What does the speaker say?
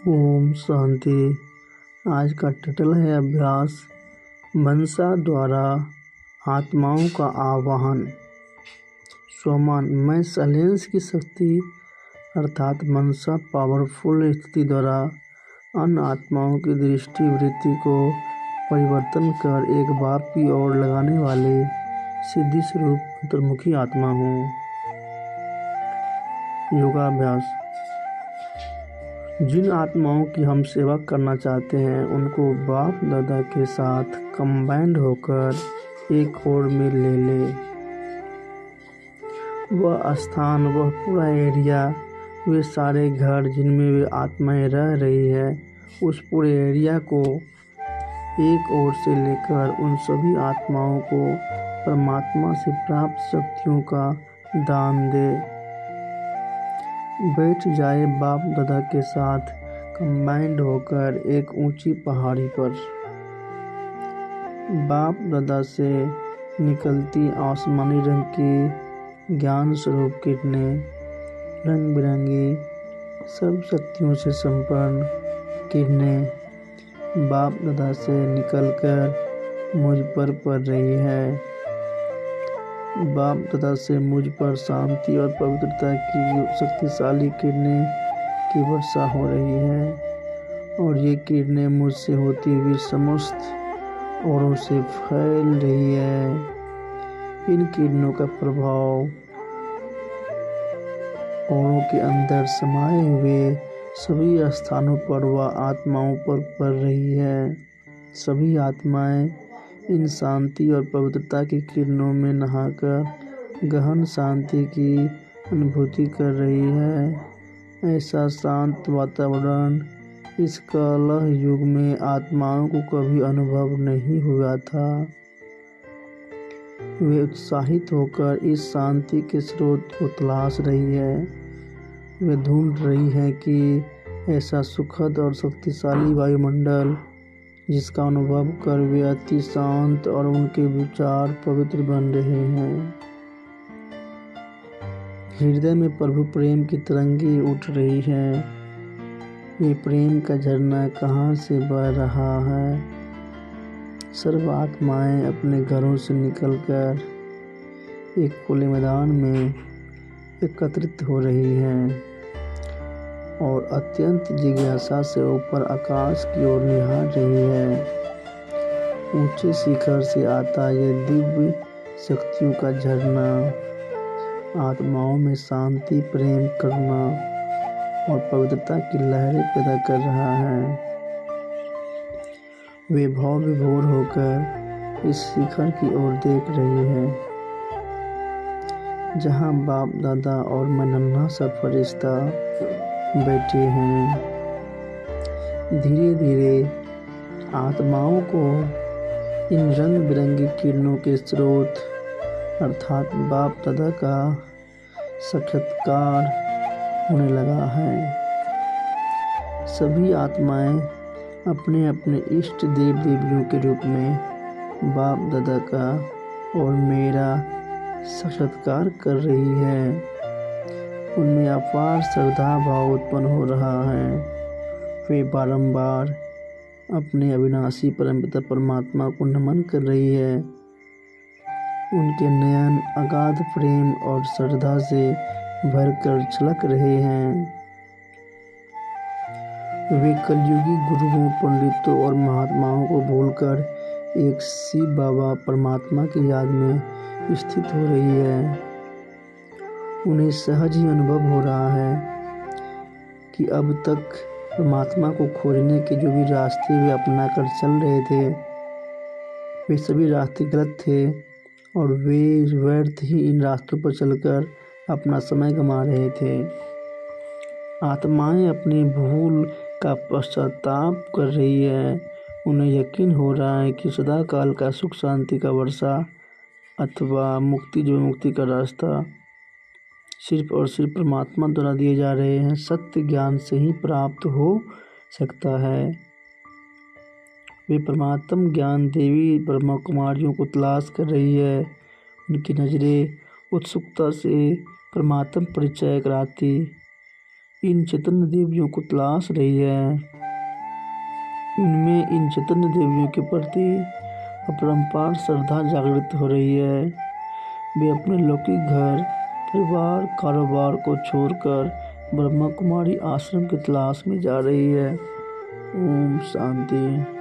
ओम शांति। आज का टाइटल है अभ्यास मनसा द्वारा आत्माओं का आवाहन। स्वमान मैं साइलेंस की शक्ति अर्थात मनसा पावरफुल स्थिति द्वारा अन्य आत्माओं की दृष्टि वृत्ति को परिवर्तन कर एक बाप की ओर लगाने वाले सिद्धि स्वरूप अंतर्मुखी आत्मा हूँ। योगाभ्यास। जिन आत्माओं की हम सेवा करना चाहते हैं उनको बाप दादा के साथ कंबाइंड होकर एक ओर में ले ले। वह स्थान, वह पूरा एरिया, वे सारे घर जिनमें वे आत्माएं रह रही है, उस पूरे एरिया को एक ओर से लेकर उन सभी आत्माओं को परमात्मा से प्राप्त शक्तियों का दान दे। बैठ जाए बाप दादा के साथ कंबाइंड होकर एक ऊंची पहाड़ी पर। बाप दादा से निकलती आसमानी रंग की ज्ञान स्वरूप किरणें, रंग बिरंगी सब शक्तियों से संपन्न किरणें बाप दादा से निकलकर मुझ पर पड़ रही है। बाप दादा से मुझ पर शांति और पवित्रता की शक्तिशाली किरणें की वर्षा हो रही है और ये किरणें मुझसे होती हुई समस्त औरों से फैल रही है। इन किरणों का प्रभाव औरों के अंदर समाये हुए सभी स्थानों पर व आत्माओं पर पड़ रही है। सभी आत्माएं इन शांति और पवित्रता की किरणों में नहाकर गहन शांति की अनुभूति कर रही है। ऐसा शांत वातावरण इस कलह युग में आत्माओं को कभी अनुभव नहीं हुआ था। वे उत्साहित होकर इस शांति के स्रोत को तलाश रही है। वे ढूंढ रही है कि ऐसा सुखद और शक्तिशाली वायुमंडल जिसका अनुभव कर वे अति शांत और उनके विचार पवित्र बन रहे हैं। हृदय में प्रभु प्रेम की तरंगे उठ रही है। ये प्रेम का झरना कहाँ से बह रहा है। सर्व आत्माएं अपने घरों से निकलकर एक खुले मैदान में एकत्रित हो रही हैं और अत्यंत जिज्ञासा से ऊपर आकाश की ओर निहार रही है। ऊंचे शिखर से आता यह दिव्य शक्तियों का झरना आत्माओं में शांति, प्रेम, करुणा और पवित्रता की लहरें पैदा कर रहा है। वे भाव विभोर होकर इस शिखर की ओर देख रही है जहां बाप दादा और मैं नन्हा सा फरिश्ता बैठे हैं। धीरे धीरे आत्माओं को इन रंग बिरंगी किरणों के स्रोत अर्थात बाप दादा का साक्षात्कार होने लगा है। सभी आत्माएं अपने अपने इष्ट देव देवियों के रूप में बाप दादा का और मेरा साक्षात्कार कर रही है। उनमें अपार श्रद्धा भाव उत्पन्न हो रहा है। वे बारंबार अपने अविनाशी परमपिता परमात्मा को नमन कर रही है। उनके नयन अगाध प्रेम और श्रद्धा से भरकर छलक रहे हैं। वे कलयुगी गुरुओं, पंडितों और महात्माओं को भूलकर एक शिव बाबा परमात्मा की याद में स्थित हो रही है। उन्हें सहज ही अनुभव हो रहा है कि अब तक परमात्मा को खोजने के जो भी रास्ते वे अपना कर चल रहे थे वे सभी रास्ते गलत थे और वे व्यर्थ ही इन रास्तों पर चलकर अपना समय गंवा रहे थे। आत्माएं अपनी भूल का पश्चाताप कर रही है। उन्हें यकीन हो रहा है कि सदा काल का सुख शांति का वर्षा अथवा मुक्ति जो मुक्ति का रास्ता सिर्फ और सिर्फ परमात्मा द्वारा दिए जा रहे हैं। सत्य ज्ञान से ही प्राप्त हो सकता है। वे परमात्म ज्ञान देवी ब्रह्मा कुमारियों को तलाश कर रही है। उनकी नज़रें उत्सुकता से परमात्म परिचय कराती इन चैतन्य देवियों को तलाश रही है। इनमें इन चैतन्य देवियों के प्रति अपरंपार श्रद्धा जागृत हो रही है। वे अपने लौकिक घर, परिवार, कारोबार को छोड़कर ब्रह्मा कुमारी आश्रम की तलाश में जा रही है। ओम शांति।